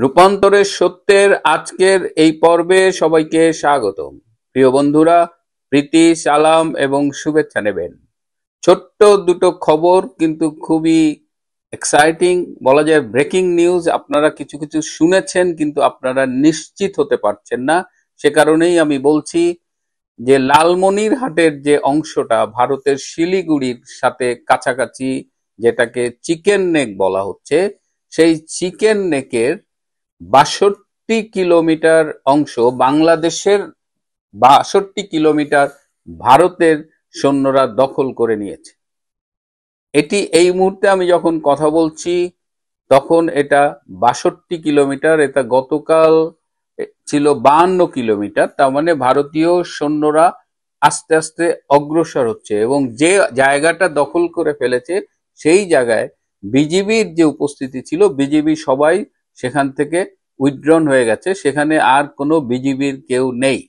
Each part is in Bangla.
রূপান্তরের সত্যের আজকের এই পর্বে সবাইকে স্বাগতম। প্রিয় বন্ধুরা, প্রীতি, সালাম এবং শুভেচ্ছা নেবেন। ছোট্ট দুটো খবর, কিন্তু খুবই এক্সাইটিং, বলা যায় ব্রেকিং নিউজ। আপনারা কিছু কিছু শুনেছেন, কিন্তু আপনারা নিশ্চিত হতে পারছেন না। সে কারণেই আমি বলছি যে লালমনিরহাটের যে অংশটা ভারতের শিলিগুড়ির সাথে কাছাকাছি, যেটাকে চিকেন নেক বলা হচ্ছে, সেই চিকেন নেকের ৬২ কিলোমিটার অংশ বাংলাদেশের, ৬২ কিলোমিটার ভারতের সৈন্যরা দখল করে নিয়েছে। এটি এই মুহূর্তে আমি যখন কথা বলছি তখন এটা ৬২ কিলোমিটার। এটা গতকাল ছিল ৫২ কিলোমিটার। তার মানে ভারতীয় সৈন্যরা আস্তে আস্তে অগ্রসর হচ্ছে, এবং যে জায়গাটা দখল করে ফেলেছে সেই জায়গায় বিজিবির যে উপস্থিতি ছিল, বিজিবি সবাই সেখান থেকে উইথড্রন হয়ে গেছে। সেখানে আর কোনো বিজিবির কেউ নেই।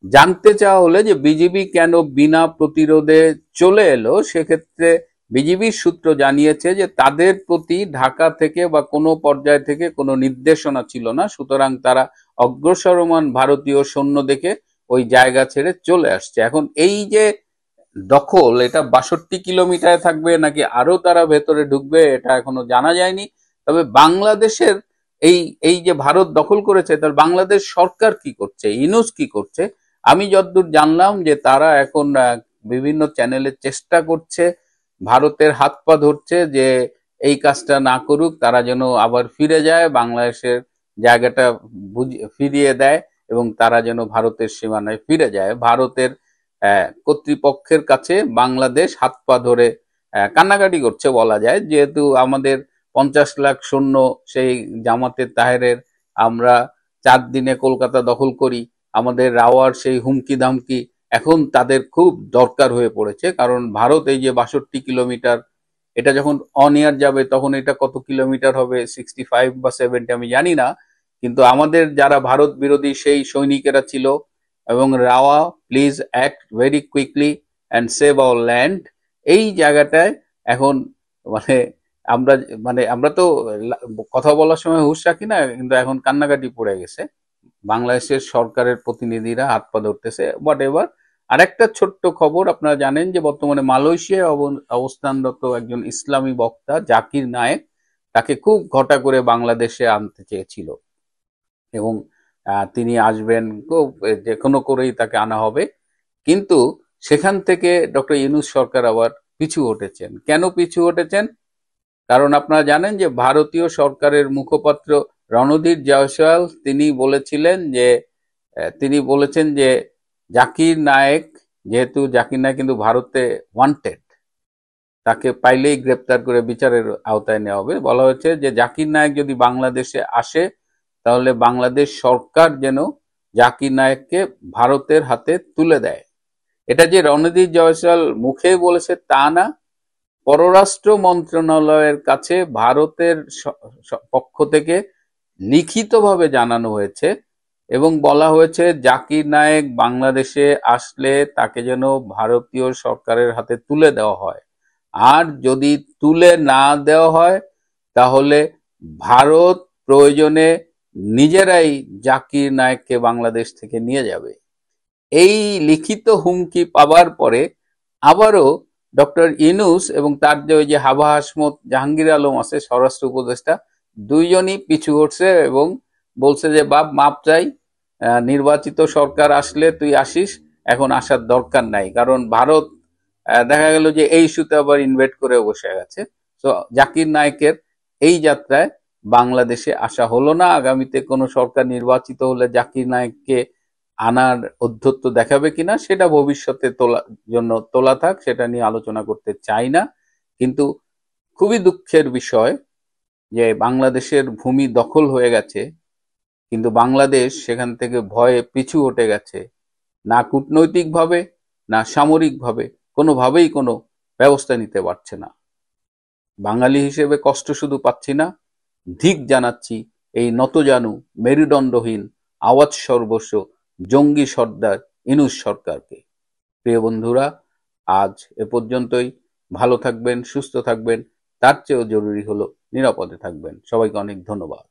জানতে চাওয়া হলে যে বিজিবি কেন বিনা প্রতিরোধে চলে এলো, সেক্ষেত্রে বিজিবির সূত্র জানিয়েছে যে তাদের প্রতি ঢাকা থেকে বা কোনো পর্যায় থেকে কোনো নির্দেশনা ছিল না, সুতরাং তারা অগ্রসরমান ভারতীয় সৈন্য দেখে ওই জায়গা ছেড়ে চলে আসছে। এখন এই যে দখল, এটা ৬২ কিলোমিটারে থাকবে নাকি আরো তারা ভেতরে ঢুকবে, এটা এখনো জানা যায়নি। তবে বাংলাদেশের এই এই যে ভারত দখল করেছে, তার বাংলাদেশ সরকার কি করছে, ইউনূস কি করছে, আমি যতদূর জানলাম যে তারা এখন বিভিন্ন চ্যানেলে চেষ্টা করছে, ভারতের হাত পা ধরছে যে এই কাজটা না করুক, তারা যেন আবার ফিরে যায়, বাংলাদেশের জায়গাটা ফিরিয়ে দেয় এবং তারা যেন ভারতের সীমানায় ফিরে যায়। ভারতের কর্তৃপক্ষের কাছে বাংলাদেশ হাত পা ধরে কান্নাকাটি করছে বলা যায়, যেহেতু আমাদের ৫০ লাখ সৈন্য সেই জামাতে তাহেরের, আমরা ৪ দিনে কলকাতা দখল করি, আমাদের রাওয়ার সেই হুমকি ধামকি এখন তাদের খুব দরকার হয়ে পড়েছে। কারণ ভারত এই যে ৬২ কিলোমিটার, এটা যখন অন এয়ার যাবে তখন এটা কত কিলোমিটার হবে, 65 বা 70 আমি জানি না, কিন্তু আমাদের যারা ভারত বিরোধী সেই সৈনিকেরা ছিল এবং rava please act very quickly and save our land, এই জায়গাটায় এখন মানে আমরা আমরা তো কথা বলার সময় হুঁশ রাখি না, কিন্তু এখন কান্নাকাটি পড়ে গেছে। বাংলাদেশের সরকারের প্রতিনিধিরা হাত পা ধরতেছে, হোয়াট এভার। আরেকটা ছোট্ট খবর, আপনারা জানেন যে বর্তমানে মালয়েশিয়ায় অবস্থানরত একজন ইসলামী বক্তা জাকির নায়েক, তাকে খুব ঘটা করে বাংলাদেশে আনতে চেয়েছিল এবং তিনি আসবেন, যে কোনো করেই তাকে আনা হবে। কিন্তু সেখান থেকে ডক্টর ইউনূস সরকার আবার পিছু হটেছেন। কেন পিছু হটেছেন? কারণ আপনারা জানেন যে ভারতীয় সরকারের মুখপাত্র রণধীর জয়সওয়াল তিনি বলেছেন যে জাকির নায়েক, যেহেতু জাকির নায়েক কিন্তু ভারতে ওয়ান্টেড, তাকে পাইলেই গ্রেপ্তার করে বিচারের আওতায় নেওয়া হবে। বলা হয়েছে যে জাকির নায়েক যদি বাংলাদেশে আসে তাহলে বাংলাদেশ সরকার যেন জাকির নায়েককে ভারতের হাতে তুলে দেয়। এটা যে রণধীর জয়সওয়াল মুখে বলেছে তা না, পররাষ্ট্র মন্ত্রণালয়ের কাছে ভারতের পক্ষ থেকে লিখিতভাবে জানানো হয়েছে এবং বলা হয়েছে জাকির নায়েক বাংলাদেশে আসলে তাকে যেন ভারতীয় সরকারের হাতে তুলে দেওয়া হয়, আর যদি তুলে না দেওয়া হয় তাহলে ভারত প্রয়োজনে নিজেরাই জাকির নায়েককে বাংলাদেশ থেকে নিয়ে যাবে। এই লিখিত হুমকি পাওয়ার পরে আবারও ডক্টর ইউনূস এবং তার যে ওই যে হাবা হাসমত জাহাঙ্গীর আলম আছে স্বরাষ্ট্র উপদেষ্টা, দুইজনই পিছু হটছে এবং বলছে যে বাপ মাপ চাই, নির্বাচিত সরকার আসলে তুই আসিস, এখন আসার দরকার নাই। কারণ ভারত দেখা গেল যে এই ইস্যুতে আবার ইনভেট করে বসে গেছে। তো জাকির নায়েকের এই যাত্রায় বাংলাদেশে আসা হলো না। আগামীতে কোনো সরকার নির্বাচিত হলে জাকির নায়েককে আনার অধ্যত্ত দেখাবে কিনা সেটা ভবিষ্যতে তোলা থাক, সেটা নিয়ে আলোচনা করতে চাই না। কিন্তু খুবই দুঃখের বিষয় যে বাংলাদেশের ভূমি দখল হয়ে গেছে, কিন্তু বাংলাদেশ সেখান থেকে ভয়ে পিছু হটে গেছে। না কূটনৈতিকভাবে না সামরিকভাবে কোনোভাবেই কোনো ব্যবস্থা নিতে পারছে না। বাঙালি হিসেবে কষ্ট শুধু পাচ্ছি না, ধিক জানাচ্ছি এই নতজানু মেরুদণ্ডহীন আওয়াজ সর্বস্ব জঙ্গি সর্দার ইউনূস সরকারকে। প্রিয় বন্ধুরা, আজ এ পর্যন্তই। ভালো থাকবেন, সুস্থ থাকবেন, তার চেয়েও জরুরি হলো নিরাপদে থাকবেন। সবাইকে অনেক ধন্যবাদ।